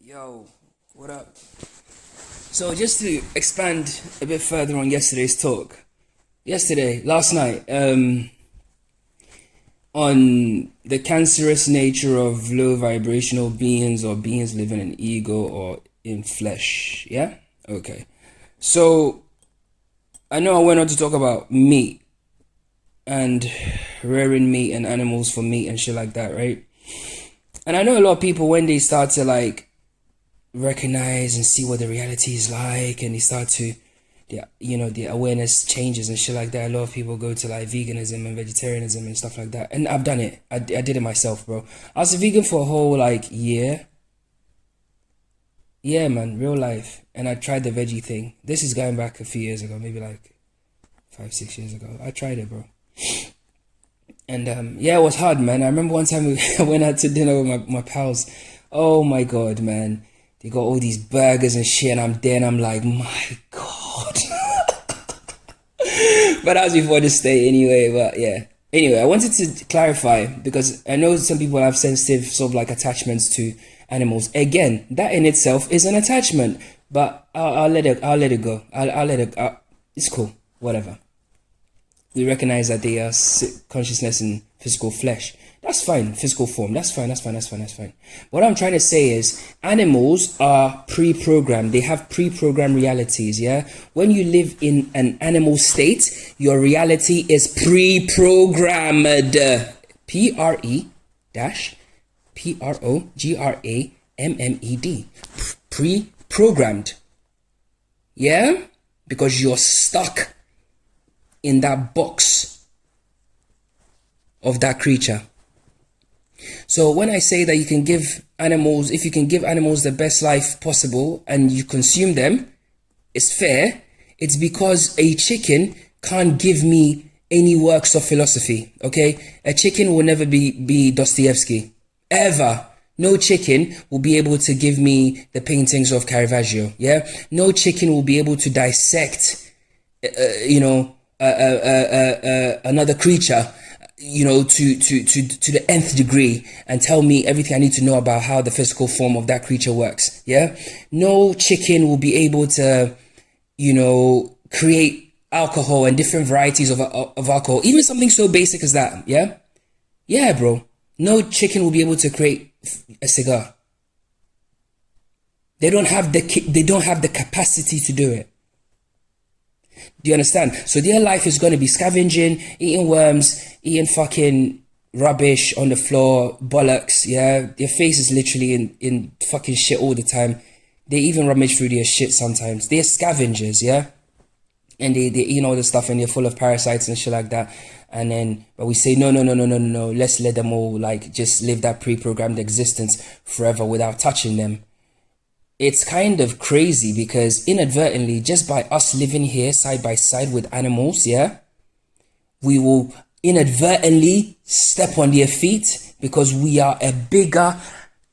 Yo, what up? So just to expand a bit further on yesterday's talk. Last night, on the cancerous nature of low vibrational beings or beings living in ego or in flesh. Yeah? Okay. So I know I went on to talk about meat and rearing meat and animals for meat and shit like that, right? And I know a lot of people, when they start to like recognize and see what the reality is like, and they start to, the awareness changes and shit like that, a lot of people go to like veganism and vegetarianism and stuff like that. And I've done it. I did it myself, bro. I was a vegan for a whole like year. Yeah, man, real life. And I tried the veggie thing. This is going back a few years ago, maybe like 5-6 years ago. I tried it, bro. And yeah, it was hard, man. I remember one time I went out to dinner with my pals. Oh my god, man. They got all these burgers and shit, and I'm there and I'm like, my god. But that was before the state anyway, but yeah. Anyway, I wanted to clarify, because I know some people have sensitive sort of like attachments to animals. Again, that in itself is an attachment, but I'll let it go. I'll let it, it's cool, whatever. We recognize that they are consciousness in physical flesh. That's fine. Physical form. That's fine. What I'm trying to say is animals are pre-programmed. They have pre-programmed realities, yeah? When you live in an animal state, your reality is pre-programmed. P-R-E-P-R-O-G-R-A-M-M-E-D. Pre-programmed. Yeah? Because you're stuck in that box of that creature. So when I say that you can give animals, if you can give animals the best life possible and you consume them, it's fair. It's because a chicken can't give me any works of philosophy, okay? A chicken will never be Dostoevsky, ever. No chicken will be able to give me the paintings of Caravaggio, yeah? No chicken will be able to dissect, another creature, to the nth degree, and tell me everything I need to know about how the physical form of that creature works. Yeah. No chicken will be able to, create alcohol and different varieties of alcohol, even something so basic as that. Yeah. Yeah, bro. No chicken will be able to create a cigar. They don't have the capacity to do it. Do you understand? So their life is going to be scavenging, eating worms, eating fucking rubbish on the floor, bollocks, yeah? Their face is literally in fucking shit all the time. They even rummage through their shit sometimes. They're scavengers, yeah? And they eat all this stuff, and they're full of parasites and shit like that. And then, but we say, no, let's let them all like just live that pre-programmed existence forever without touching them. It's kind of crazy, because inadvertently, just by us living here side by side with animals, yeah, we will inadvertently step on their feet, because we are a bigger,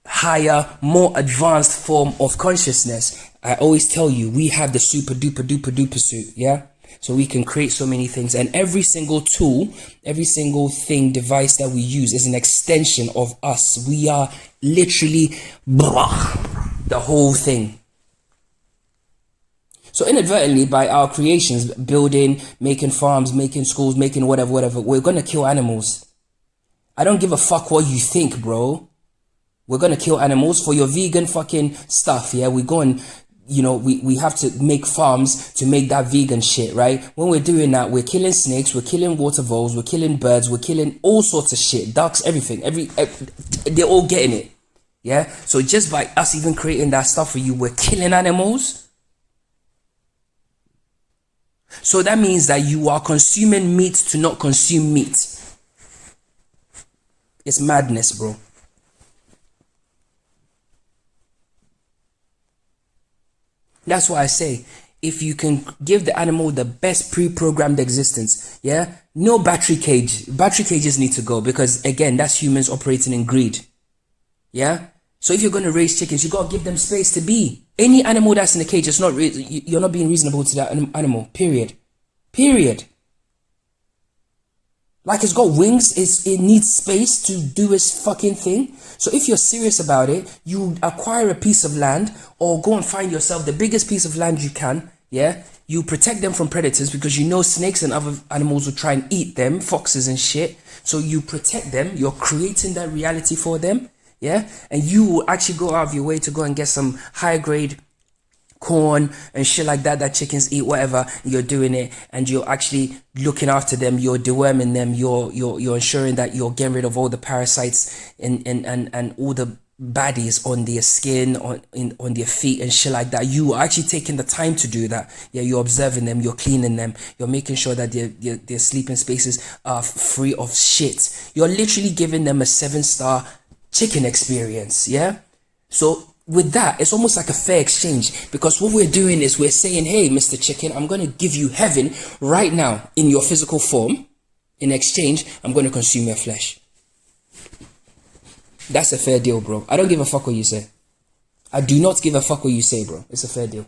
higher, more advanced form of consciousness. I always tell you, we have the super duper duper duper suit, yeah? So we can create so many things, and every single tool, every single device that we use is an extension of us. We are literally the whole thing. So inadvertently, by our creations, building, making farms, making schools, making whatever, we're going to kill animals. I don't give a fuck what you think, bro. We're going to kill animals for your vegan fucking stuff, yeah? We go and, we have to make farms to make that vegan shit, right? When we're doing that, we're killing snakes, we're killing water voles, we're killing birds, we're killing all sorts of shit, ducks, everything. They're all getting it. Yeah, so just by us even creating that stuff for you, we're killing animals. So that means that you are consuming meat to not consume meat. It's madness, bro. That's why I say, if you can give the animal the best pre-programmed existence, yeah, no battery cage. Battery cages need to go, because again, that's humans operating in greed. Yeah. So if you're going to raise chickens, you got to give them space to be. Any animal that's in a cage, you're not being reasonable to that animal. Period. Like it's got wings, it needs space to do its fucking thing. So if you're serious about it, you acquire a piece of land or go and find yourself the biggest piece of land you can, yeah? You protect them from predators because you know snakes and other animals will try and eat them, foxes and shit. So you protect them, you're creating that reality for them, yeah? And you will actually go out of your way to go and get some high grade corn and shit like that chickens eat, whatever. You're doing it and you're actually looking after them, you're deworming them, you're ensuring that you're getting rid of all the parasites and all the baddies on their skin, on their feet and shit like that. You are actually taking the time to do that. Yeah, you're observing them, you're cleaning them, you're making sure that their sleeping spaces are free of shit. You're literally giving them a 7-star chicken experience. Yeah, so with that, it's almost like a fair exchange, because what we're doing is we're saying, hey, Mr. Chicken, I'm going to give you heaven right now in your physical form. In exchange, I'm going to consume your flesh. That's a fair deal, bro. I don't give a fuck what you say. I do not give a fuck what you say, bro. It's a fair deal.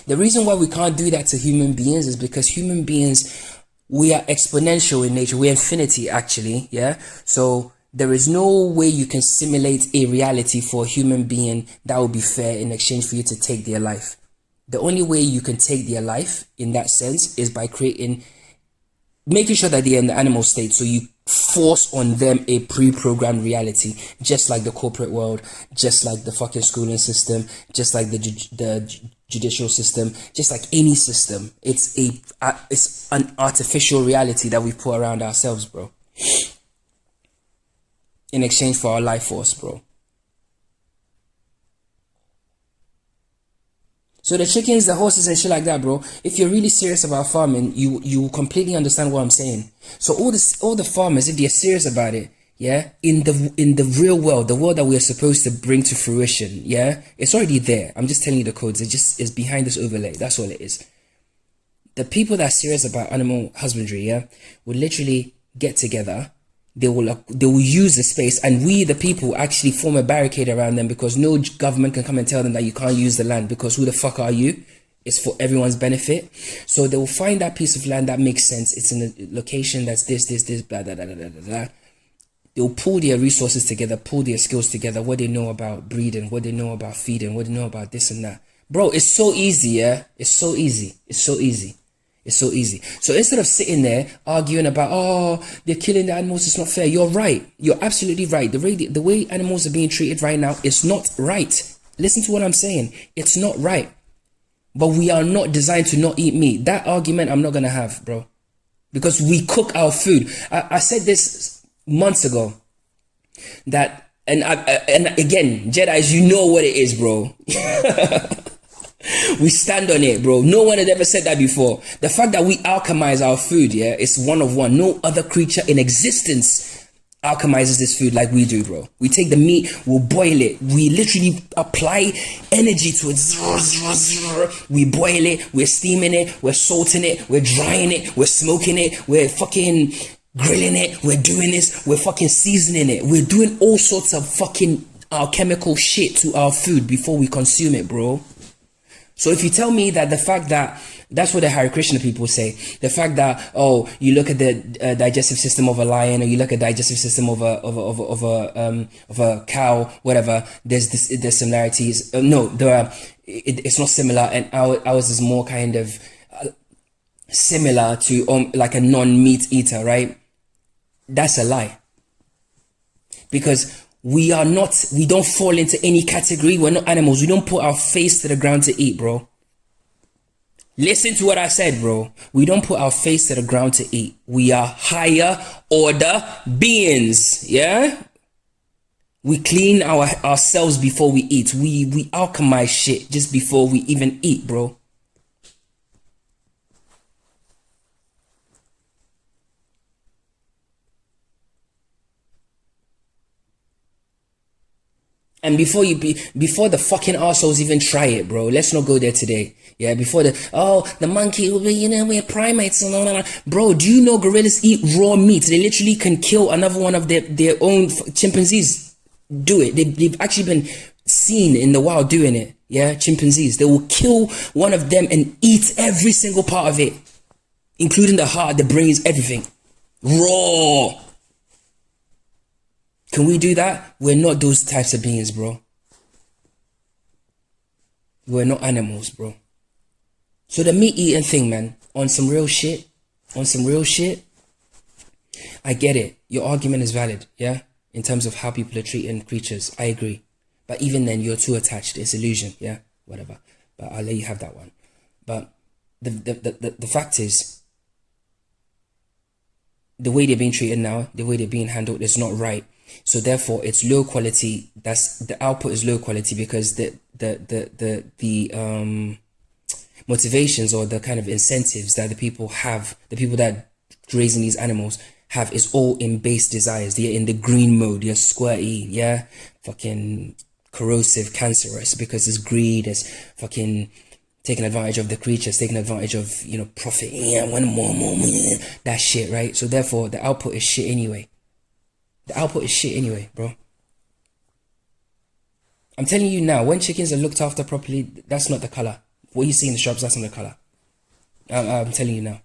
The reason why we can't do that to human beings is because human beings, we are exponential in nature. We're infinity, actually. Yeah. So there is no way you can simulate a reality for a human being that would be fair in exchange for you to take their life. The only way you can take their life in that sense is by making sure that they're in the animal state. So you force on them a pre-programmed reality, just like the corporate world, just like the fucking schooling system, just like the judicial system, just like any system. It's an artificial reality that we put around ourselves, bro, in exchange for our life force, bro. So the chickens, the horses and shit like that, bro, if you're really serious about farming, you completely understand what I'm saying. So all the farmers, if they're serious about it, yeah, in the real world, the world that we are supposed to bring to fruition, yeah, it's already there. I'm just telling you the codes. It's behind this overlay. That's all it is. The people that are serious about animal husbandry, yeah, will literally get together. They will use the space, and we, the people, actually form a barricade around them, because no government can come and tell them that you can't use the land, because who the fuck are you? It's for everyone's benefit. So they will find that piece of land that makes sense. It's in a location that's this, blah, blah, blah, blah, blah, blah. They'll pull their resources together, pull their skills together, what they know about breeding, what they know about feeding, what they know about this and that. Bro, it's so easy, yeah? It's so easy. It's so easy. It's so easy. So instead of sitting there arguing about, oh, they're killing the animals, it's not fair. You're right. You're absolutely right. The way animals are being treated right now is not right. Listen to what I'm saying. It's not right. But we are not designed to not eat meat. That argument I'm not going to have, bro. Because we cook our food. I said this months ago. That, and again, Jedis, you know what it is, bro. We stand on it, bro. No one had ever said that before. The fact that we alchemize our food, yeah, is one of one. No other creature in existence alchemizes this food like we do, bro. We take the meat, we'll boil it. We literally apply energy to it. We boil it, we're steaming it, we're salting it, we're drying it, we're smoking it, we're fucking grilling it, we're doing this, we're fucking seasoning it. We're doing all sorts of fucking alchemical shit to our food before we consume it, bro. So if you tell me that the fact that, that's what the Hare Krishna people say, the fact that, oh, you look at the digestive system of a lion, or you look at the digestive system of a cow, whatever, there's similarities. No, it's not similar, and ours is more kind of similar to like a non-meat eater, right? That's a lie. Because we don't fall into any category. We're not animals. We don't put our face to the ground to eat, bro. Listen to what I said, bro. We don't put our face to the ground to eat. We are higher order beings, yeah? We clean ourselves before we eat. We alchemize shit just before we even eat, bro. And before the fucking assholes even try it, bro, let's not go there today. Yeah, before the monkey, we're primates. Bro, do you know gorillas eat raw meat? They literally can kill another one of their own chimpanzees. Do it. They've actually been seen in the wild doing it. Yeah, chimpanzees. They will kill one of them and eat every single part of it, including the heart, the brains, everything. Raw. Can we do that? We're not those types of beings, bro. We're not animals, bro. So the meat eating thing, man, on some real shit, I get it. Your argument is valid, yeah? In terms of how people are treating creatures, I agree. But even then, you're too attached. It's illusion, yeah? Whatever. But I'll let you have that one. But the fact is, the way they're being treated now, the way they're being handled is not right. So therefore, it's low quality. That's the output is low quality because the motivations or the kind of incentives that the people have, the people that raising these animals have, is all in base desires. They're in the green mode. They're squirty, yeah, fucking corrosive, cancerous, because it's greed. It's fucking taking advantage of the creatures, taking advantage of, you know, profit. Yeah, one more, that shit, right? So therefore, the output is shit anyway. The output is shit anyway, bro. I'm telling you now, when chickens are looked after properly, that's not the color. What you see in the shops, that's not the color. I'm telling you now.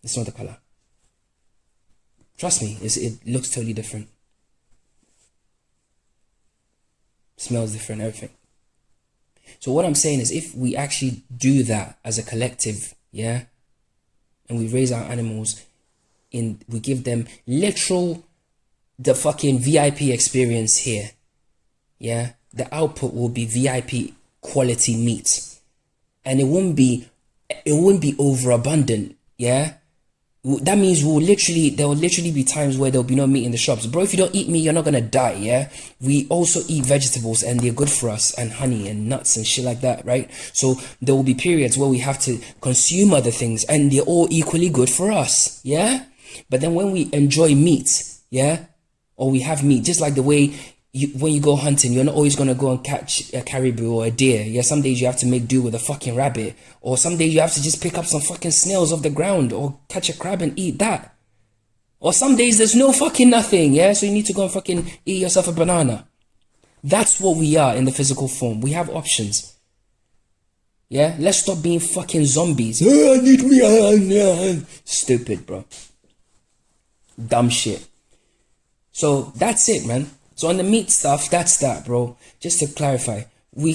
It's not the color. Trust me, it looks totally different. Smells different, everything. So what I'm saying is, if we actually do that as a collective, yeah, and we raise our animals, we give them the fucking VIP experience here, yeah, the output will be VIP quality meat, and it won't be overabundant, yeah. That means there will literally be times where there'll be no meat in the shops. Bro, if you don't eat meat, you're not gonna die, yeah? We also eat vegetables and they're good for us, and honey and nuts and shit like that, right? So there will be periods where we have to consume other things and they're all equally good for us, yeah? But then when we enjoy meat, yeah? Or we have meat, just like the way when you go hunting, you're not always going to go and catch a caribou or a deer. Yeah, some days you have to make do with a fucking rabbit. Or some days you have to just pick up some fucking snails off the ground or catch a crab and eat that. Or some days there's no fucking nothing, yeah? So you need to go and fucking eat yourself a banana. That's what we are in the physical form. We have options. Yeah? Let's stop being fucking zombies. I need me. Stupid, bro. Dumb shit. So that's it, man. So on the meat stuff, that's that, bro. Just to clarify, we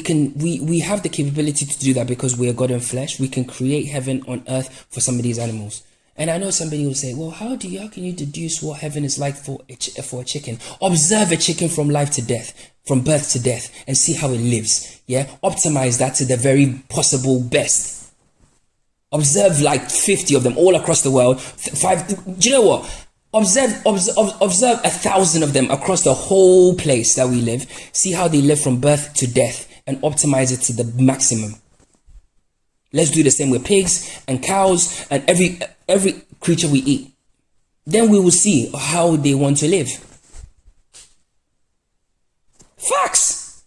have the capability to do that because we are God in flesh. We can create heaven on earth for some of these animals. And I know somebody will say, well, how can you deduce what heaven is like for a chicken? Observe a chicken from life to death, from birth to death, and see how it lives. Yeah, optimize that to the very possible best. Observe like 50 of them all across the world. Do you know what? Observe 1,000 of them across the whole place that we live. See how they live from birth to death and optimize it to the maximum. Let's do the same with pigs and cows and every creature we eat. Then we will see how they want to live. Facts.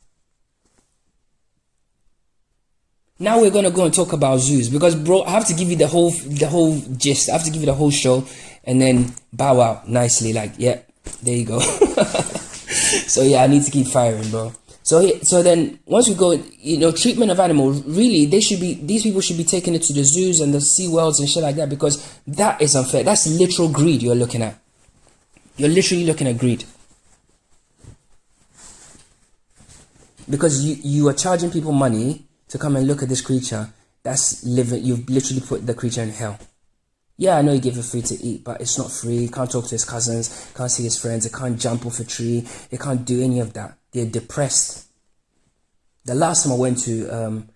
Now we're gonna go and talk about zoos because, bro, I have to give you the whole gist. I have to give you the whole show. And then bow out nicely, like, yeah, there you go. So yeah, I need to keep firing, bro. So then once we go, you know, treatment of animals, really, these people should be taking it to the zoos and the sea worlds and shit like that, because that is unfair. That's literal greed you're looking at. You're literally looking at greed. Because you are charging people money to come and look at this creature that's living. You've literally put the creature in hell. Yeah, I know you give it free to eat, but it's not free. He can't talk to his cousins, can't see his friends, he can't jump off a tree, he can't do any of that. They're depressed. The last time I went to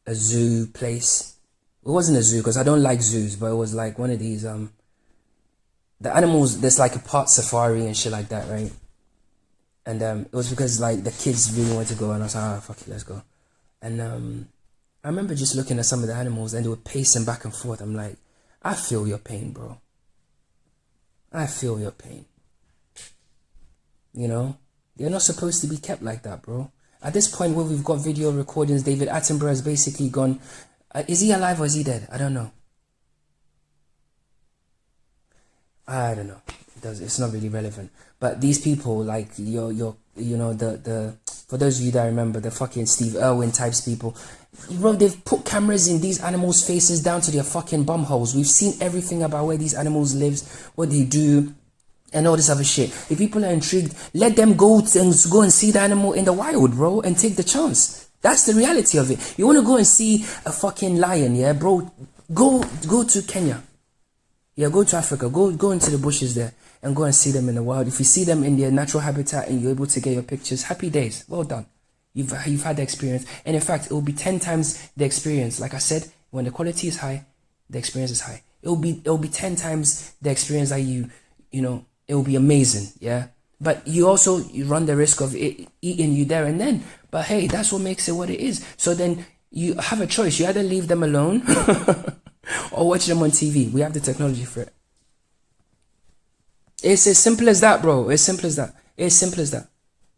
a zoo place, it wasn't a zoo because I don't like zoos, but it was like one of these, the animals, there's like a part safari and shit like that, right? And it was because like the kids really wanted to go, and I was like, oh, fuck it, let's go. And I remember just looking at some of the animals and they were pacing back and forth. I'm like, I feel your pain, bro. I feel your pain. You know? They're not supposed to be kept like that, bro. At this point where we've got video recordings, David Attenborough has basically gone... is he alive or is he dead? I don't know. I don't know. It's not really relevant. But these people, like, you know, the For those of you that remember, the fucking Steve Irwin types people. Bro, they've put cameras in these animals' faces down to their fucking bum holes. We've seen everything about where these animals live, what they do, and all this other shit. If people are intrigued, let them go and see the animal in the wild, bro, and take the chance. That's the reality of it. You want to go and see a fucking lion, yeah, bro? Go to Kenya. Yeah, go to Africa. Go into the bushes there and go and see them in the wild. If you see them in their natural habitat and you're able to get your pictures, happy days. Well done. You've had the experience. And in fact, it will be 10 times the experience. Like I said, when the quality is high, the experience is high. It will be 10 times the experience that you know, it will be amazing, yeah? But you run the risk of it eating you there and then. But hey, that's what makes it what it is. So then you have a choice. You either leave them alone or watch them on TV. We have the technology for it. It's as simple as that, bro. It's simple as that. It's simple as that.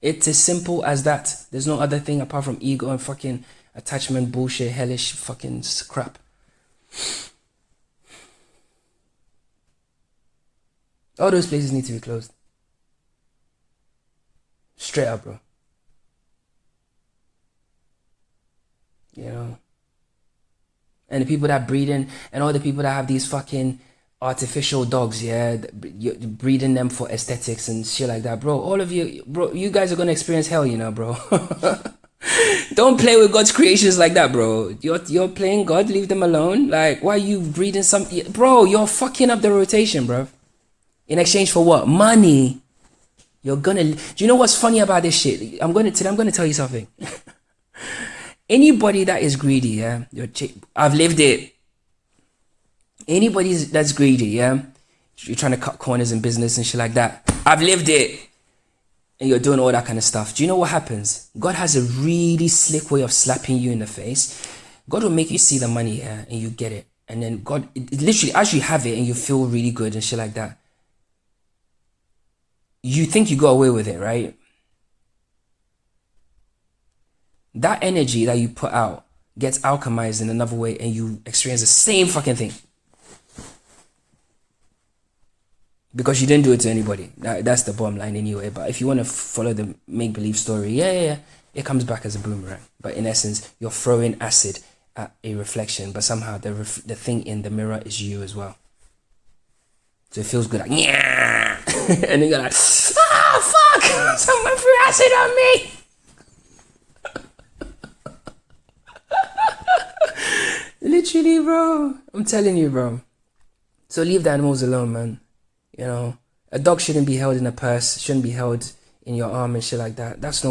It's as simple as that. There's no other thing apart from ego and fucking attachment bullshit, hellish fucking crap. All those places need to be closed. Straight up, bro. You know? And the people that breeding, and all the people that have these fucking artificial dogs, yeah, you're breeding them for aesthetics and shit like that, bro. All of you, bro, you guys are gonna experience hell, you know, bro. Don't play with God's creations like that, bro. You're playing God, leave them alone. Like, why are you breeding something? Bro, you're fucking up the rotation, bro. In exchange for what? Money. You're gonna... Do you know what's funny about this shit? I'm gonna tell you something. Anybody that is greedy, yeah? I've lived it. Anybody that's greedy, yeah? You're trying to cut corners in business and shit like that. I've lived it. And you're doing all that kind of stuff. Do you know what happens? God has a really slick way of slapping you in the face. God will make you see the money, yeah? And you get it. And then God... It literally, as you have it and you feel really good and shit like that, you think you got away with it, right? That energy that you put out gets alchemized in another way and you experience the same fucking thing. Because you didn't do it to anybody. That's the bottom line anyway. But if you want to follow the make-believe story, yeah, it comes back as a boomerang. But in essence, you're throwing acid at a reflection, but somehow the thing in the mirror is you as well. So it feels good, like, yeah. And then you're like, fuck! Someone threw acid on me! Literally, bro. I'm telling you, bro. So leave the animals alone, man. You know, a dog shouldn't be held in a purse, shouldn't be held in your arm and shit like that. That's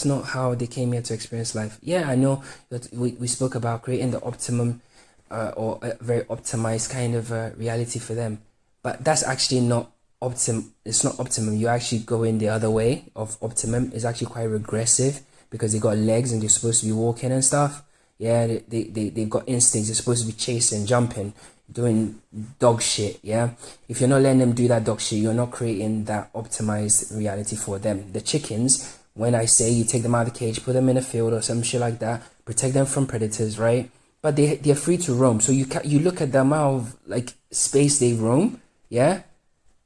not how they came here to experience life. Yeah, I know that we spoke about creating the optimum or a very optimized kind of reality for them. But that's actually not it's not optimum. You actually go in the other way of optimum. It's actually quite regressive because they got legs and they're supposed to be walking and stuff. Yeah, they've got instincts. They're supposed to be chasing, jumping, doing dog shit, yeah? If you're not letting them do that dog shit, you're not creating that optimized reality for them. The chickens, when I say you take them out of the cage, put them in a field or some shit like that, protect them from predators, right? But they're free to roam. So you look at the amount of like space they roam, yeah?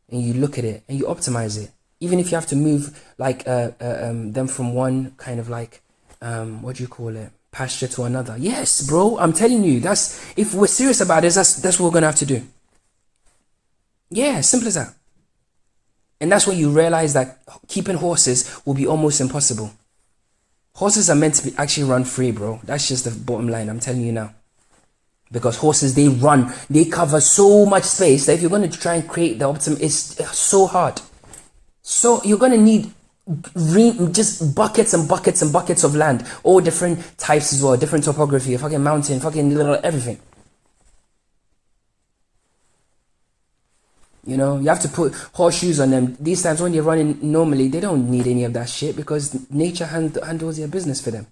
And you look at it and you optimize it. Even if you have to move like them from one kind of like, what do you call it? Pasture to another. Yes, bro, I'm telling you, if we're serious about this, that's what we're gonna have to do. Yeah, simple as that. And that's when you realize that keeping horses will be almost impossible. Horses are meant to be actually run free, bro. That's just the bottom line, I'm telling you now. Because horses, they cover so much space that if you're going to try and create the optimum, it's so hard. So you're going to need just buckets and buckets and buckets of land, all different types as well, different topography, fucking mountain, fucking little everything. You know, you have to put horseshoes on them. These times when you're running normally, they don't need any of that shit because nature handles their business for them.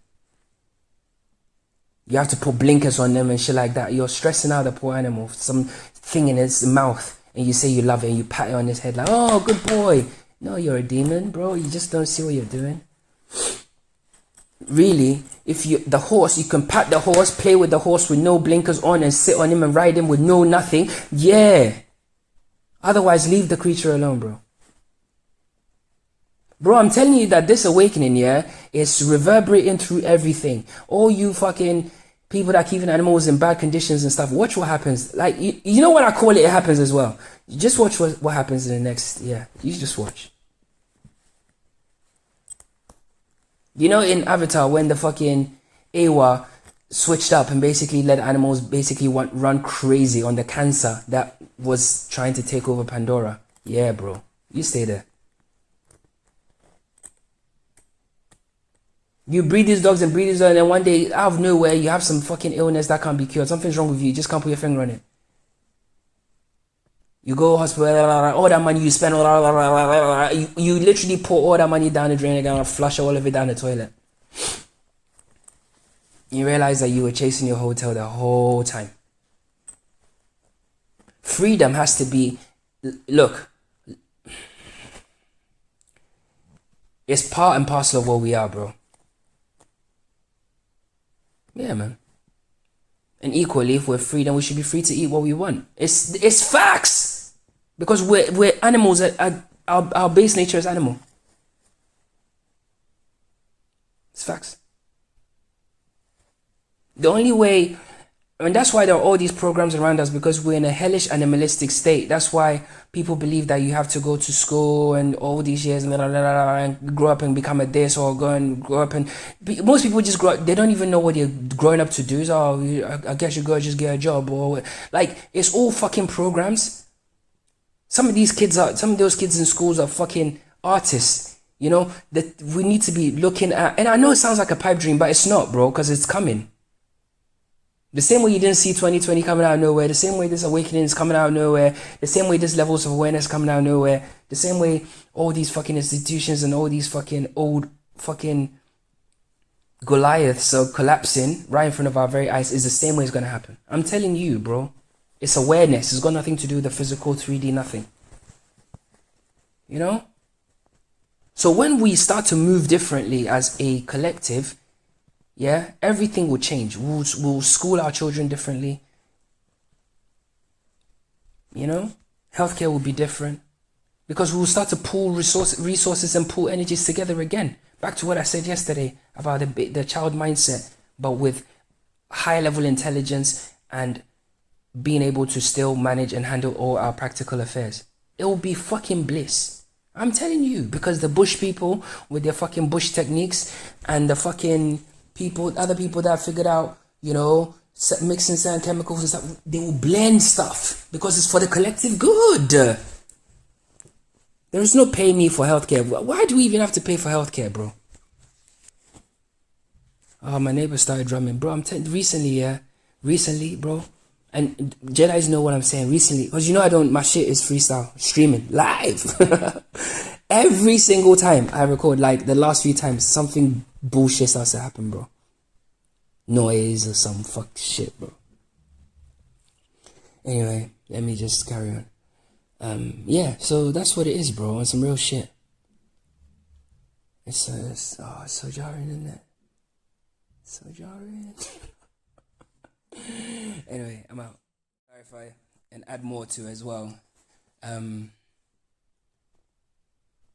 You have to put blinkers on them and shit like that. You're stressing out the poor animal, some thing in his mouth, and you say you love it and you pat it on his head like, oh, good boy. No, you're a demon, bro. You just don't see what you're doing. Really, the horse, you can pat the horse, play with the horse with no blinkers on and sit on him and ride him with no nothing. Yeah. Otherwise, leave the creature alone, bro. Bro, I'm telling you that this awakening, yeah, is reverberating through everything. All you fucking people that keeping animals in bad conditions and stuff, watch what happens. Like, you know what I call it, it happens as well. You just watch what happens in the next, yeah, you just watch. You know in Avatar when the fucking Awa switched up and basically let animals basically run crazy on the cancer that was trying to take over Pandora? Yeah, bro. You stay there. You breed these dogs and breed these dogs, and then one day, out of nowhere, you have some fucking illness that can't be cured. Something's wrong with you. You just can't put your finger on it. You go hospital, all that money you spend, you literally pour all that money down the drain again and flush all of it down the toilet. You realize that you were chasing your hotel the whole time. Freedom has to be, look, it's part and parcel of what we are, bro. Yeah, man. And equally, if we're free, then we should be free to eat what we want. It's facts, because we're animals. Our base nature is animal. It's facts. The only way, and that's why there are all these programs around us, because we're in a hellish animalistic state. That's why people believe that you have to go to school and all these years and grow up and become a this, or grow up and most people just grow up, they don't even know what they're growing up to do. So I guess you go just get a job, or like, it's all fucking programs. Some of those kids in schools are fucking artists, you know, that we need to be looking at. And I know it sounds like a pipe dream, but it's not, bro, because it's coming. The same way you didn't see 2020 coming out of nowhere, the same way this awakening is coming out of nowhere, the same way this levels of awareness coming out of nowhere, the same way all these fucking institutions and all these fucking old fucking Goliaths are collapsing right in front of our very eyes, is the same way it's going to happen. I'm telling you, bro. It's awareness. It's got nothing to do with the physical 3D nothing. You know? So when we start to move differently as a collective, yeah, everything will change. We'll school our children differently. You know? Healthcare will be different. Because we'll start to pool resources and pool energies together again. Back to what I said yesterday about the child mindset, but with high level intelligence and being able to still manage and handle all our practical affairs. It will be fucking bliss. I'm telling you, because the bush people with their fucking bush techniques and the fucking other people that figured out, you know, mixing certain chemicals and stuff, they will blend stuff because it's for the collective good. There is no pay me for healthcare. Why do we even have to pay for healthcare, bro? Oh, my neighbor started drumming, bro. Recently, bro. And Jedis know what I'm saying. Recently, because you know my shit is freestyle, streaming live. Every single time I record, like the last few times, something bullshit starts to happen, bro. Noise or some fuck shit, bro. Anyway, let me just carry on. Yeah, so that's what it is, bro. On some real shit. It's so jarring, isn't it? So jarring. Anyway, I'm out. Clarify and add more to as well.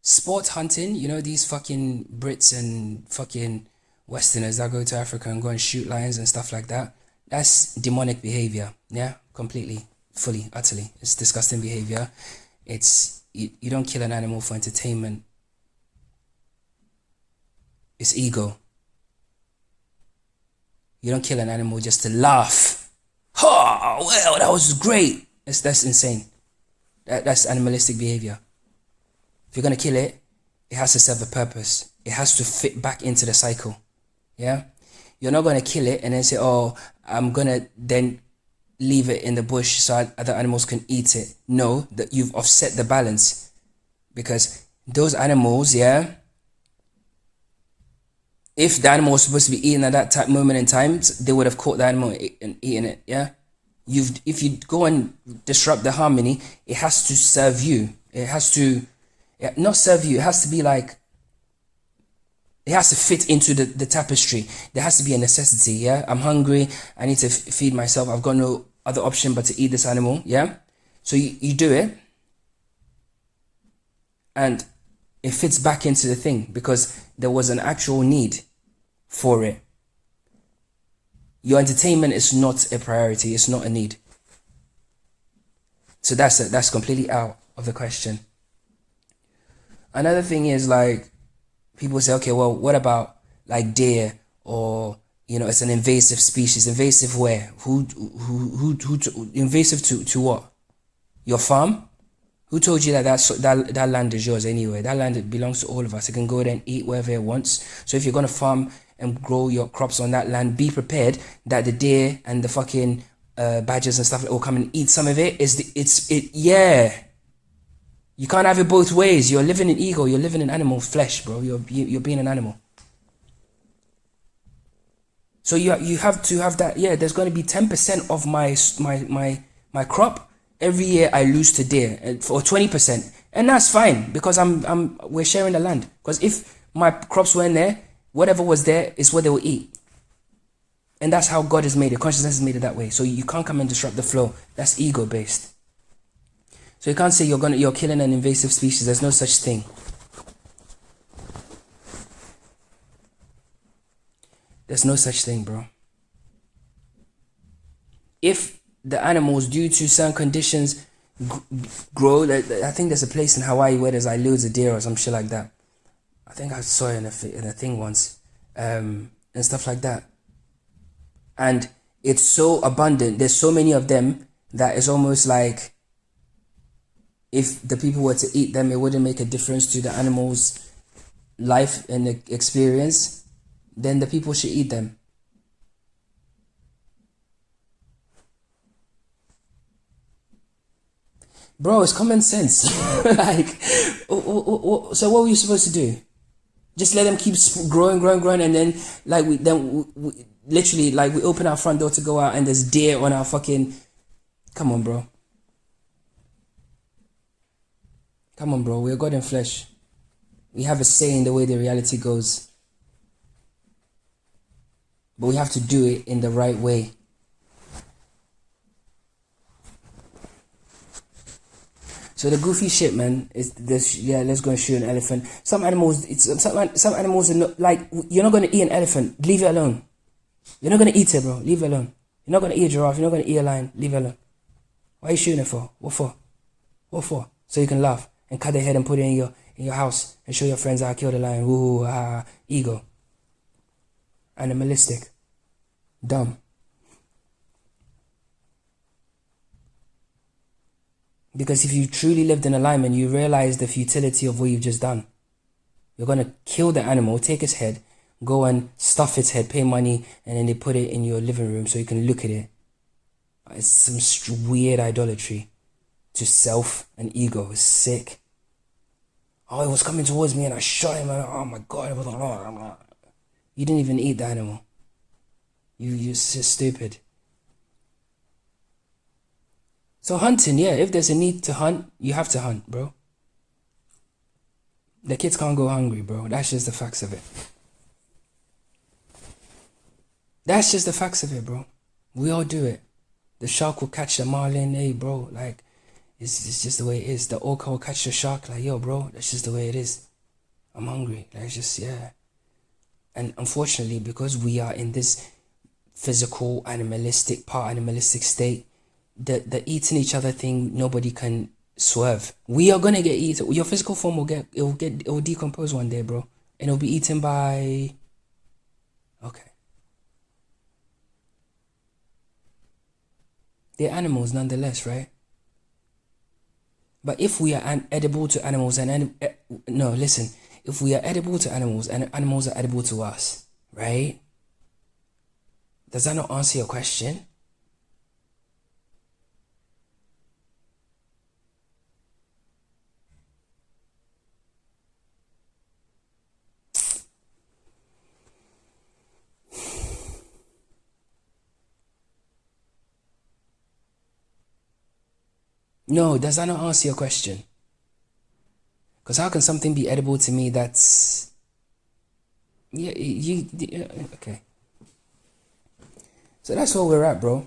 Sport hunting, you know, these fucking Brits and fucking Westerners that go to Africa and go and shoot lions and stuff like that. That's demonic behavior. Yeah, completely, fully, utterly. It's disgusting behavior. It's you don't kill an animal for entertainment. It's ego. You don't kill an animal just to laugh. Oh, well, that was great. That's insane. That's animalistic behavior. If you're going to kill it, it has to serve a purpose. It has to fit back into the cycle. Yeah? You're not going to kill it and then say, oh, I'm going to then leave it in the bush so other animals can eat it. No, that you've offset the balance. Because those animals, yeah, if the animal was supposed to be eaten at that moment in time, they would have caught the animal and eaten it, yeah? If you go and disrupt the harmony, it has to serve you. It has to, not serve you, it has to be like, it has to fit into the tapestry. There has to be a necessity, yeah? I'm hungry, I need to feed myself, I've got no other option but to eat this animal, yeah? So you do it, and it fits back into the thing because there was an actual need for it. Your entertainment is not a priority. It's not a need. So that's completely out of the question. Another thing is like, people say, okay, well, what about like deer, or it's an invasive species. Invasive where? Who invasive to what? Your farm? Who told you that that land is yours anyway? That land belongs to all of us. It can go there and eat wherever it wants. So if you're gonna farm and grow your crops on that land, be prepared that the deer and the fucking badgers and stuff will come and eat some of it. Yeah. You can't have it both ways. You're living in ego. You're living in animal flesh, bro. You're being an animal. So you have to have that. Yeah, there's going to be 10% of my crop every year. I lose to deer, or 20%, and that's fine because we're sharing the land. Because if my crops weren't there, whatever was there is what they will eat. And that's how God has made it. Consciousness has made it that way. So you can't come and disrupt the flow. That's ego based. So you can't say you're killing an invasive species. There's no such thing. There's no such thing, bro. If the animals, due to certain conditions, grow, I think there's a place in Hawaii where there's like loads of deer or some shit like that. I think I saw it in a thing once, and stuff like that. And it's so abundant. There's so many of them that it's almost like, if the people were to eat them, it wouldn't make a difference to the animals' life and experience. Then the people should eat them. Bro, it's common sense. Like, so what were you supposed to do? Just let them keep growing, and then like we literally like we open our front door to go out and there's deer on our fucking. Come on, bro. Come on, bro. We're God in flesh. We have a say in the way the reality goes. But we have to do it in the right way. So the goofy shit, man, is this. Yeah, let's go and shoot an elephant. Some animals are not, like, you're not gonna eat an elephant. Leave it alone. You're not gonna eat it, bro. Leave it alone. You're not gonna eat a giraffe. You're not gonna eat a lion. Leave it alone. Why are you shooting it for? What for? What for? So you can laugh and cut their head and put it in your house and show your friends how I killed a lion. Ooh, ego. Animalistic. Dumb. Because if you truly lived in alignment, you realize the futility of what you've just done. You're going to kill the animal, take its head, go and stuff its head, pay money, and then they put it in your living room so you can look at it. It's some weird idolatry to self and ego. It's sick. Oh, it was coming towards me and I shot him. Oh my God. You didn't even eat the animal. You're so stupid. So hunting, yeah, if there's a need to hunt, you have to hunt, bro. The kids can't go hungry, bro. That's just the facts of it. That's just the facts of it, bro. We all do it. The shark will catch the marlin, hey, bro. Like, it's just the way it is. The orca will catch the shark, like, yo, bro, that's just the way it is. I'm hungry. Like, it's just, yeah. And unfortunately, because we are in this physical, animalistic state, the eating each other thing, nobody can swerve. We are gonna get eaten. Your physical form it will decompose one day, bro. And it'll be eaten by... Okay. They're animals nonetheless, right? But if we are edible to animals no, listen. If we are edible to animals and animals are edible to us, right? Does that not answer your question? No, does that not answer your question? Because how can something be edible to me that's... Yeah, okay. So that's where we're at, bro.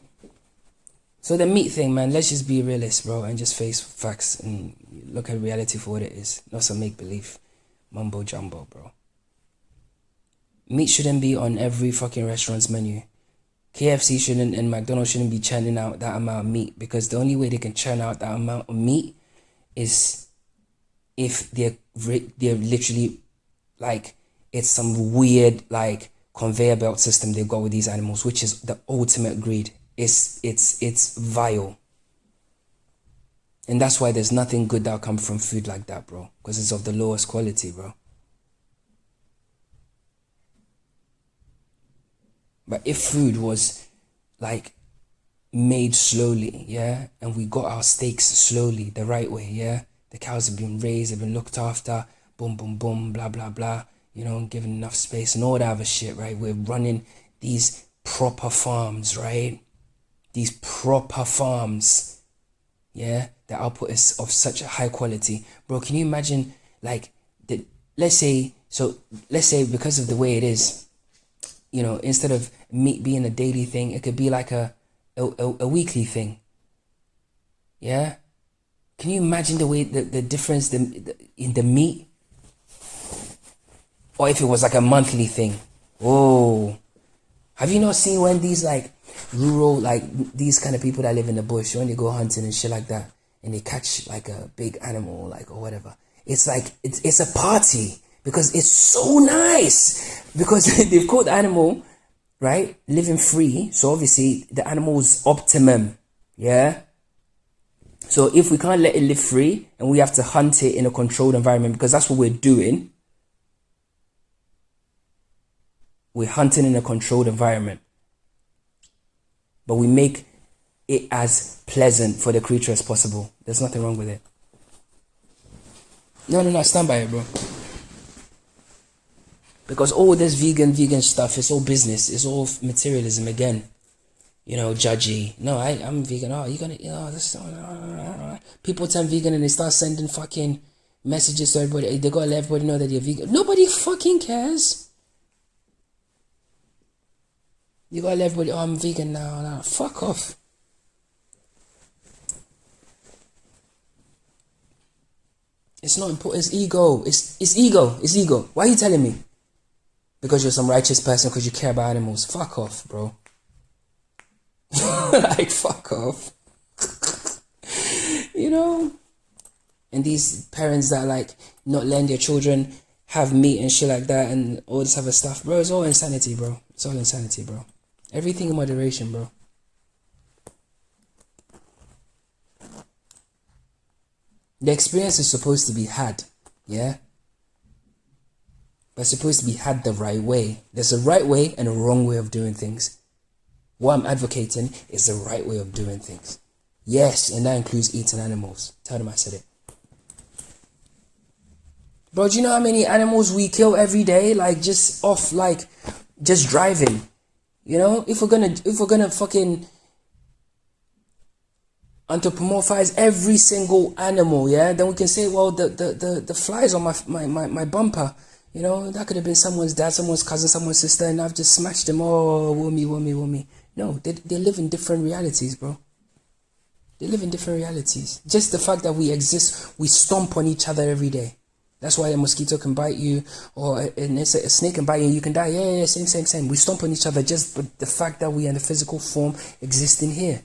So the meat thing, man, let's just be realist, bro, and just face facts and look at reality for what it is, not some make-believe. Mumbo jumbo, bro. Meat shouldn't be on every fucking restaurant's menu. KFC shouldn't and McDonald's shouldn't be churning out that amount of meat, because the only way they can churn out that amount of meat is if they're literally like, it's some weird like conveyor belt system they've got with these animals, which is the ultimate greed. It's vile. And that's why there's nothing good that'll come from food like that, bro, because it's of the lowest quality, bro. But if food was like made slowly, yeah, and we got our steaks slowly, the right way, yeah, the cows have been raised, they've been looked after, boom, boom, boom, blah, blah, blah, you know, given enough space and all that other shit, right? We're running these proper farms, right? These proper farms, yeah, the output is of such a high quality. Bro, can you imagine, like, let's say because of the way it is, you know, instead of meat being a daily thing, it could be like a weekly thing. Yeah? Can you imagine the way, the difference in the meat? Or if it was like a monthly thing. Oh. Have you not seen when these like rural, like these kind of people that live in the bush, when they go hunting and shit like that, and they catch like a big animal, like, or whatever. It's like, it's a party. Because it's so nice. Because they've caught the animal, right, living free. So obviously the animal's optimum, yeah? So if we can't let it live free and we have to hunt it in a controlled environment, because that's what we're doing. We're hunting in a controlled environment. But we make it as pleasant for the creature as possible. There's nothing wrong with it. No, stand by it, bro. Because all this vegan stuff, it's all business. It's all materialism again. You know, judgy. No, I'm vegan. Oh, you're gonna, you know, this. People turn vegan and they start sending fucking messages to everybody. They gotta let everybody know that you're vegan. Nobody fucking cares. You gotta let everybody, oh, I'm vegan now. No, fuck off. It's not important. It's ego. It's ego. It's ego. Why are you telling me? Because you're some righteous person, because you care about animals. Fuck off, bro. Like, fuck off. You know? And these parents that, like, not letting their children have meat and shit like that and all this other stuff, bro, it's all insanity, bro. It's all insanity, bro. Everything in moderation, bro. The experience is supposed to be had, yeah? But it's supposed to be had the right way. There's a right way and a wrong way of doing things. What I'm advocating is the right way of doing things. Yes, and that includes eating animals. Tell them I said it. Bro, do you know how many animals we kill every day? Like, just off, like, just driving. You know, if we're gonna fucking anthropomorphize every single animal, yeah, then we can say, well, the flies on my bumper, you know, that could have been someone's dad, someone's cousin, someone's sister, and I've just smashed them. Oh, wommy. No, they live in different realities, bro. They live in different realities. Just the fact that we exist, we stomp on each other every day. That's why a mosquito can bite you, or a snake can bite you and you can die. Yeah, same. We stomp on each other just but the fact that we are in the physical form existing here.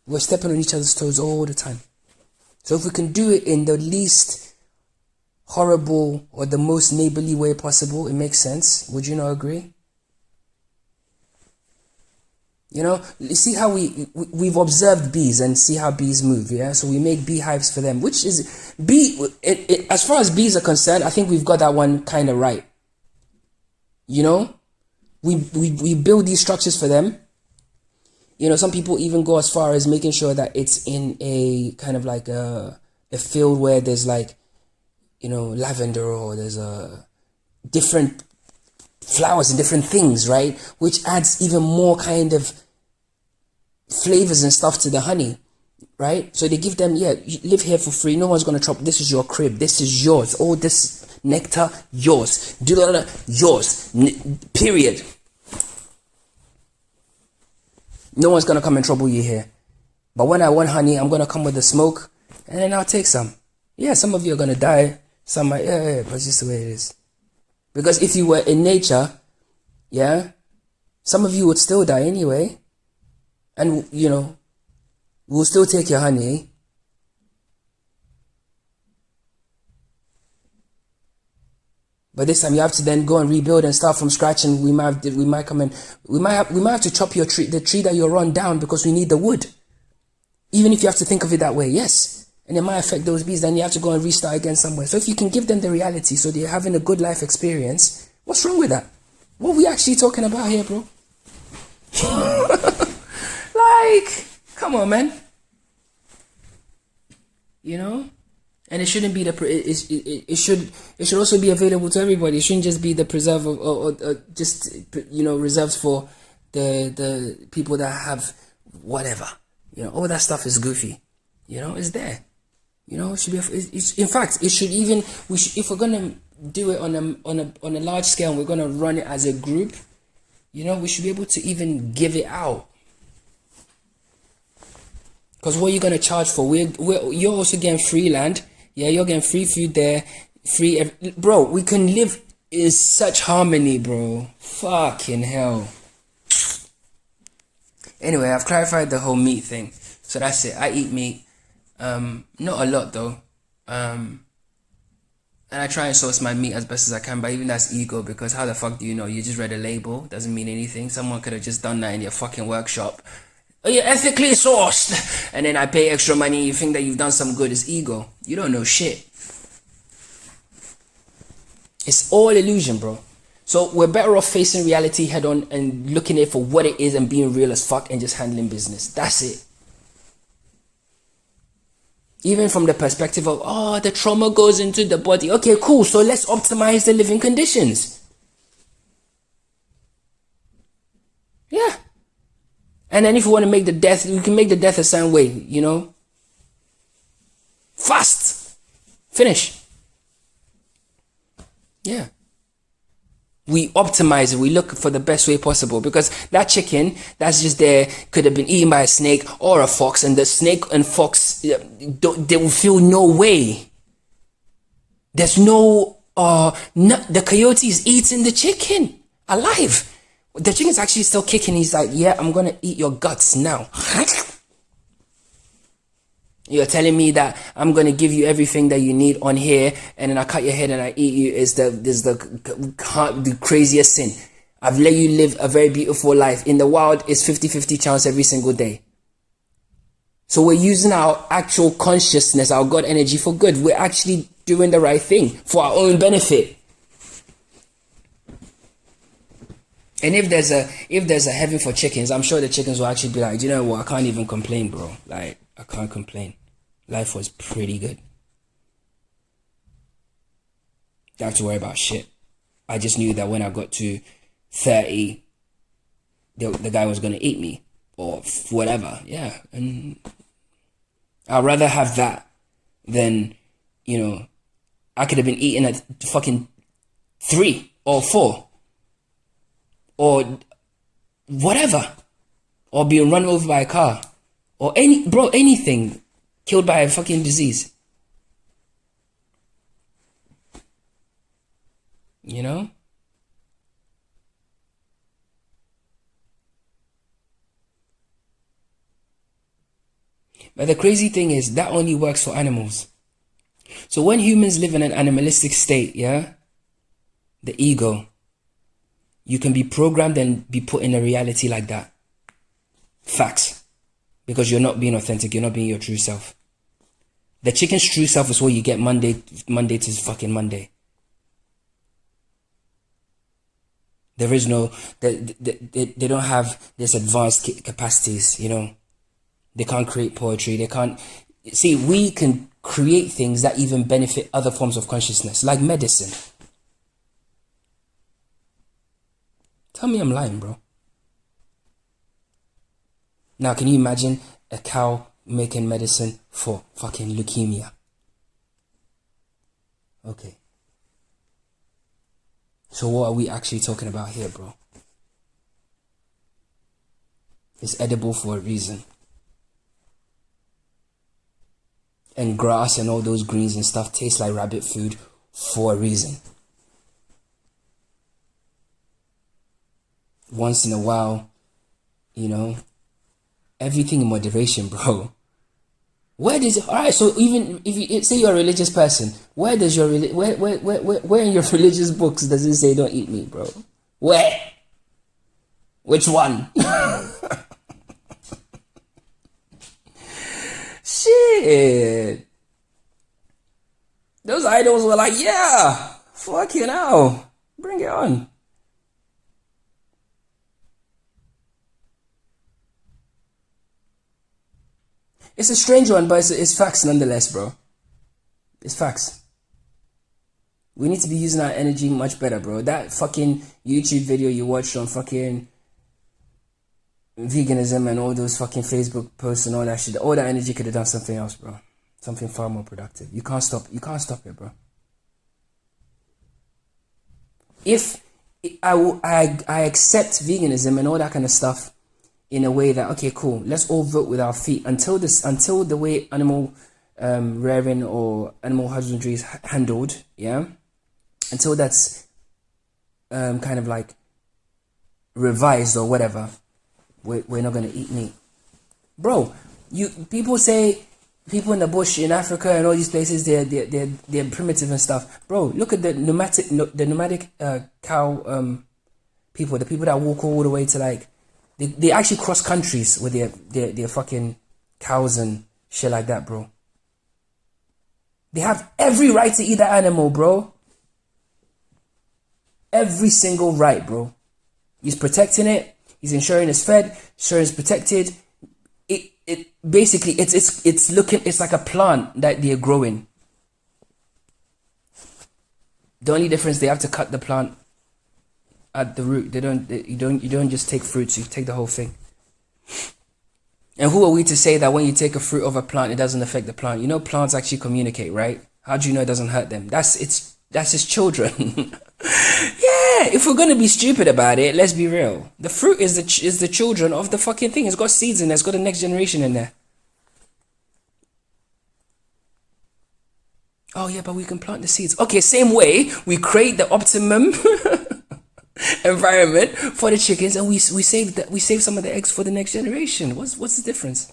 We're stepping on each other's toes all the time. So if we can do it in the least horrible or the most neighborly way possible, it makes sense. Would you not agree? You know, you see how we've observed bees and see how bees move, yeah? So we make beehives for them, which is, as far as bees are concerned, I think we've got that one kind of right. You know, we build these structures for them. You know, some people even go as far as making sure that it's in a kind of like a field where there's like, you know, lavender, or there's a different flowers and different things, right? Which adds even more kind of flavors and stuff to the honey, right? So they give them, yeah, you live here for free. No one's going to chop. This is your crib. This is yours. All this nectar, yours. Yours. Period. No one's going to come and trouble you here. But when I want honey, I'm going to come with the smoke and then I'll take some. Yeah, some of you are gonna die. Some might, yeah, but it's just the way it is. Because if you were in nature, yeah, some of you would still die anyway. And, you know, we'll still take your honey. But this time you have to then go and rebuild and start from scratch, and we might have to chop the tree that you're on down because we need the wood. Even if you have to think of it that way, yes. And it might affect those bees, then you have to go and restart again somewhere. So if you can give them the reality so they're having a good life experience, what's wrong with that? What are we actually talking about here, bro? Like, come on, man. You know? And it shouldn't be it should also be available to everybody. It shouldn't just be the preserve or just, you know, reserved for the people that have whatever. You know, all that stuff is goofy. You know, it's there. You know, it should be. In fact, it should even. If we're gonna do it on a large scale, and we're gonna run it as a group. You know, we should be able to even give it out. Because what are you gonna charge for? You're also getting free land. Yeah, you're getting free food there. Bro, we can live in such harmony, bro. Fucking hell. Anyway, I've clarified the whole meat thing. So that's it. I eat meat. Not a lot though. And I try and source my meat as best as I can, but even that's ego, because how the fuck do you know? You just read a label, doesn't mean anything. Someone could have just done that in your fucking workshop. Oh, you're ethically sourced, and then I pay extra money, you think that you've done some good. It's ego. You don't know shit. It's all illusion, bro. So we're better off facing reality head on and looking at it for what it is and being real as fuck and just handling business. That's it. Even from the perspective of, oh, the trauma goes into the body. Okay, cool. So let's optimize the living conditions. Yeah. And then if you want to make the death, you can make the death a certain way, you know? Fast. Finish. Yeah. We optimize it. We look for the best way possible, because that chicken that's just there could have been eaten by a snake or a fox, and the snake and fox, they will feel no way. There's no, the coyote is eating the chicken alive. The chicken's actually still kicking. He's like, yeah, I'm gonna eat your guts now. You're telling me that I'm gonna give you everything that you need on here, and then I cut your head and I eat you is the craziest sin. I've let you live a very beautiful life. In the wild, it's 50-50 chance every single day. So we're using our actual consciousness, our God energy for good. We're actually doing the right thing for our own benefit. And if there's a heaven for chickens, I'm sure the chickens will actually be like, you know what, I can't even complain, bro. Like, I can't complain. Life was pretty good. Don't have to worry about shit. I just knew that when I got to 30, the guy was going to eat me or whatever. Yeah. And I'd rather have that than, you know, I could have been eaten at fucking 3 or 4. Or whatever, or being run over by a car, or anything, killed by a fucking disease. You know? But the crazy thing is that only works for animals. So when humans live in an animalistic state, yeah, the ego, you can be programmed and be put in a reality like that. Facts. Because you're not being authentic. You're not being your true self. The chicken's true self is what you get Monday to fucking Monday. There is no... They don't have this advanced capacities, you know. They can't create poetry. They can't... See, we can create things that even benefit other forms of consciousness. Like medicine. Tell me I'm lying, bro. Now, can you imagine a cow making medicine for fucking leukemia? Okay. So what are we actually talking about here, bro? It's edible for a reason. and grass and all those greens and stuff taste like rabbit food for a reason. Once in a while, you know, everything in moderation, bro. Where does it, all right? So even if you say you're a religious person, where does your where in your religious books does it say don't eat meat, bro? Where? Which one? Shit. Those idols were like, yeah, fucking hell, bring it on. It's a strange one, but it's facts nonetheless, bro. It's facts. We need to be using our energy much better, bro. That fucking YouTube video you watched on fucking veganism and all those fucking Facebook posts and all that shit, all that energy could have done something else, bro. Something far more productive. You can't stop it, bro. If I accept veganism and all that kind of stuff in a way that, okay, cool, let's all vote with our feet until the way animal rearing or animal husbandry is handled, yeah, until that's kind of like revised or whatever, we're not gonna eat meat, bro. People say people in the bush in Africa and all these places they're primitive and stuff, bro. Look at the nomadic cow people, the people that walk all the way to like they actually cross countries with their fucking cows and shit like that, bro. They have every right to eat that animal, bro. Every single right, bro. He's protecting it. He's ensuring it's fed, ensuring it's protected. It basically it's like a plant that they're growing. The only difference, they have to cut the plant at the root. You don't just take fruits, you take the whole thing. And who are we to say that when you take a fruit of a plant, it doesn't affect the plant? You know, plants actually communicate, right? How do you know it doesn't hurt them? That's his children. Yeah, if we're gonna be stupid about it, let's be real. The fruit is the children of the fucking thing. It's got seeds in there. It's got the next generation in there. Oh yeah, but we can plant the seeds. Okay, same way we create the optimum environment for the chickens, and we save some of the eggs for the next generation. What's the difference?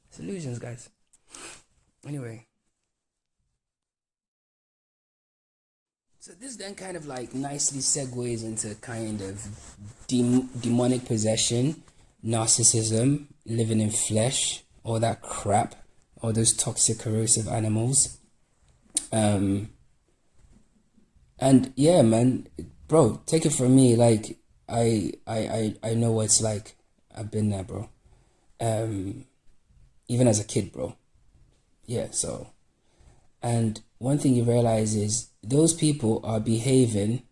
It's illusions, guys. Anyway, so this then kind of like nicely segues into kind of demonic possession, narcissism, living in flesh, all that crap, all those toxic, corrosive animals. And yeah, man, bro, take it from me. Like I know what it's like. I've been there, bro. Even as a kid, bro. Yeah. So, and one thing you realize is those people are behaving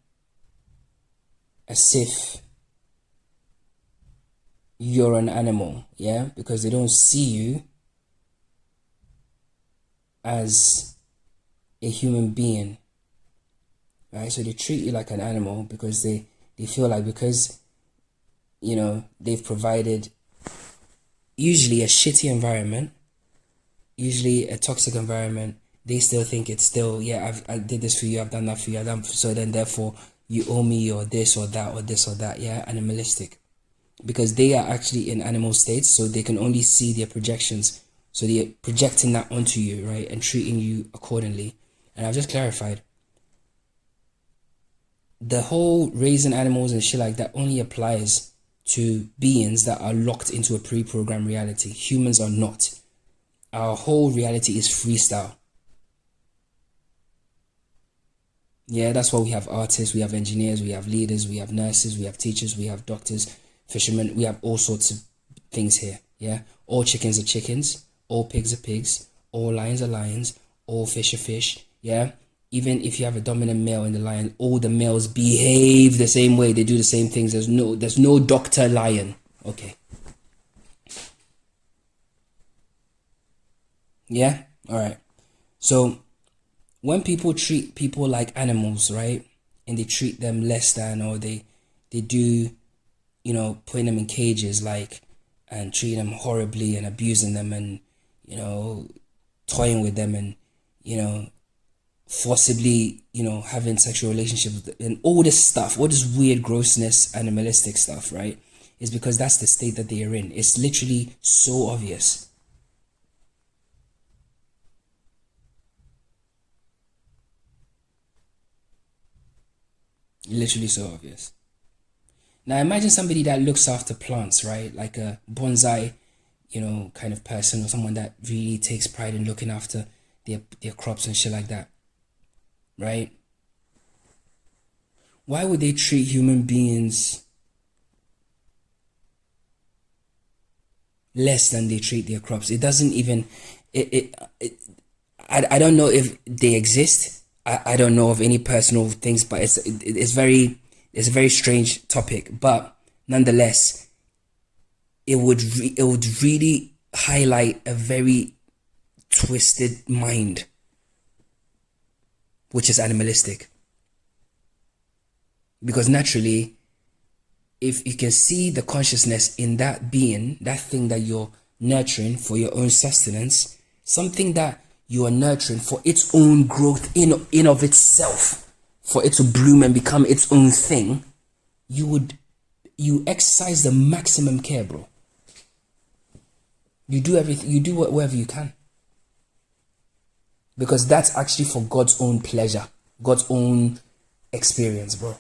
as if you're an animal, yeah, because they don't see you as a human being. Right, so they treat you like an animal because they feel like, because you know they've provided usually a shitty environment, usually a toxic environment, they still think it's still, yeah, I did this for you, I've done that for you, so then therefore you owe me or this or that or this or that, yeah, animalistic, because they are actually in animal states, so they can only see their projections, so they're projecting that onto you, right, and treating you accordingly. And I've just clarified, the whole raising animals and shit like that only applies to beings that are locked into a pre-programmed reality. Humans are not. Our whole reality is freestyle. Yeah, that's why we have artists, we have engineers, we have leaders, we have nurses, we have teachers, we have doctors, fishermen, we have all sorts of things here. Yeah, all chickens are chickens, all pigs are pigs, all lions are lions, all fish are fish. Yeah, even if you have a dominant male in the lion, all the males behave the same way. They do the same things. There's no Dr. Lion. Okay. Yeah? Alright. So, when people treat people like animals, right? And they treat them less than, or they do, you know, putting them in cages, like, and treating them horribly and abusing them and, toying with them and, forcibly, having sexual relationships and all this stuff, all this weird grossness, animalistic stuff, right? Is because that's the state that they are in. It's literally so obvious. Literally so obvious. Now imagine somebody that looks after plants, right? Like a bonsai, kind of person, or someone that really takes pride in looking after their crops and shit like that, right? Why would they treat human beings less than they treat their crops? It doesn't even I don't know if they exist. I don't know of any personal things, but it's a very strange topic. But nonetheless, it would really highlight a very twisted mind, which is animalistic. Because naturally, if you can see the consciousness in that being, that thing that you're nurturing for your own sustenance, something that you are nurturing for its own growth in of itself, for it to bloom and become its own thing, you exercise the maximum care, bro. You do everything, you do whatever you can. Because that's actually for God's own pleasure, God's own experience, bro.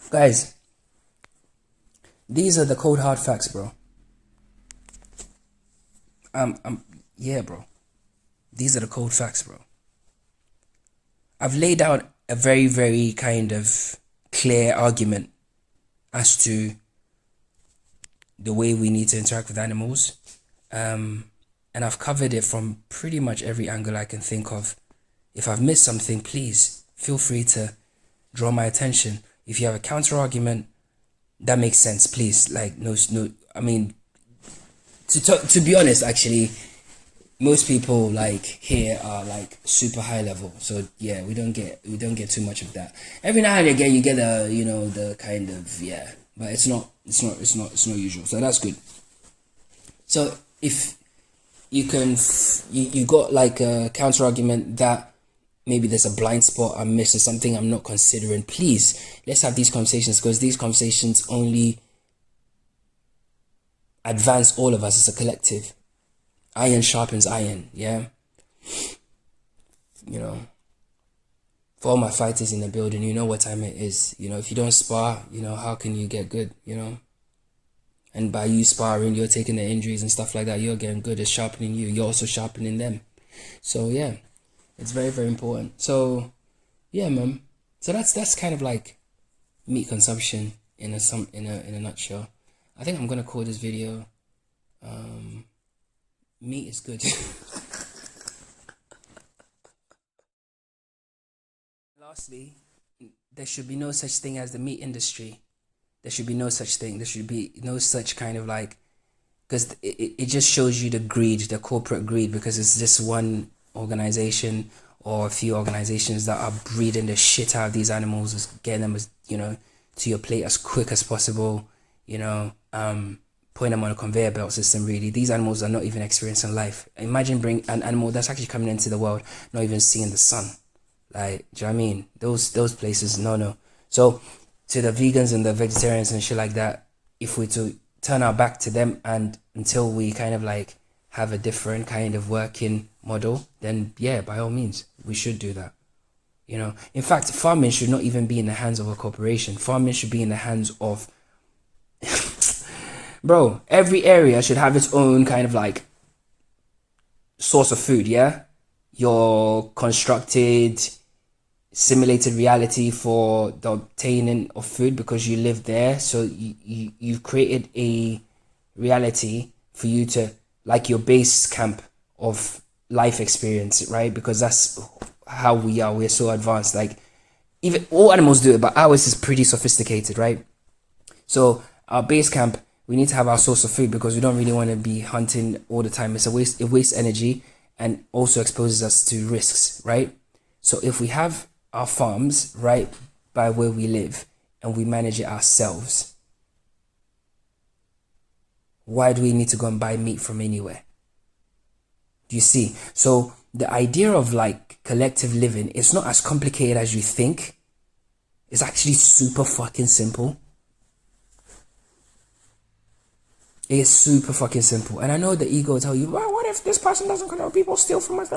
Guys, these are the cold hard facts, bro. Yeah, bro. These are the cold facts, bro. I've laid out a very, very kind of clear argument as to the way we need to interact with animals. And I've covered it from pretty much every angle I can think of. If I've missed something, please feel free to draw my attention. If you have a counter argument that makes sense, please. Like, no, I mean, to be honest, actually, most people like here are like super high level. So yeah, we don't get too much of that. Every now and again, you get the kind of, yeah, but it's not usual. So that's good. So if you can, you got like a counter argument that maybe there's a blind spot I'm missing, something I'm not considering, please, let's have these conversations, because these conversations only advance all of us as a collective. Iron sharpens iron, yeah? For all my fighters in the building, you know what time it is. If you don't spar, how can you get good, And by you sparring, you're taking the injuries and stuff like that, you're getting good. It's sharpening you. You're also sharpening them. So, yeah. It's very, very important. So, yeah, man. So that's kind of like meat consumption in a nutshell. I think I'm gonna call this video meat is good. Lastly, there should be no such thing as the meat industry. There should be no such thing. There should be no such kind of like, because it just shows you the greed, the corporate greed, because it's just one organization or a few organizations that are breeding the shit out of these animals, getting them as, to your plate as quick as possible, putting them on a conveyor belt system. Really, these animals are not even experiencing life. Imagine bring an animal that's actually coming into the world not even seeing the sun. Like, do you know what I mean? Those places, no. So to the vegans and the vegetarians and shit like that, if we to turn our back to them and until we kind of like have a different kind of working model, then yeah, by all means, we should do that. In fact, farming should not even be in the hands of a corporation. Farming should be in the hands of bro, every area should have its own kind of like source of food, yeah? Your constructed, simulated reality for the obtaining of food because you live there. So you've created a reality for you to, like your base camp of life experience, right? Because that's how we are. We're so advanced. Like, even all animals do it, but ours is pretty sophisticated, right? So our base camp, we need to have our source of food because we don't really want to be hunting all the time. It's a waste. It wastes energy and also exposes us to risks, right? So if we have our farms right by where we live and we manage it ourselves, Why do we need to go and buy meat from anywhere? Do you see? So the idea of like collective living, it's not as complicated as you think. It's actually super fucking simple. It's super fucking simple. And I know the ego will tell you, well, what if this person doesn't control people, steal from us?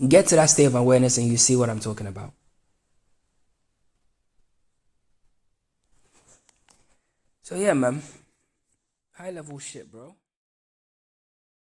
Get to that state of awareness and you see what I'm talking about. So yeah, man. High level shit, bro.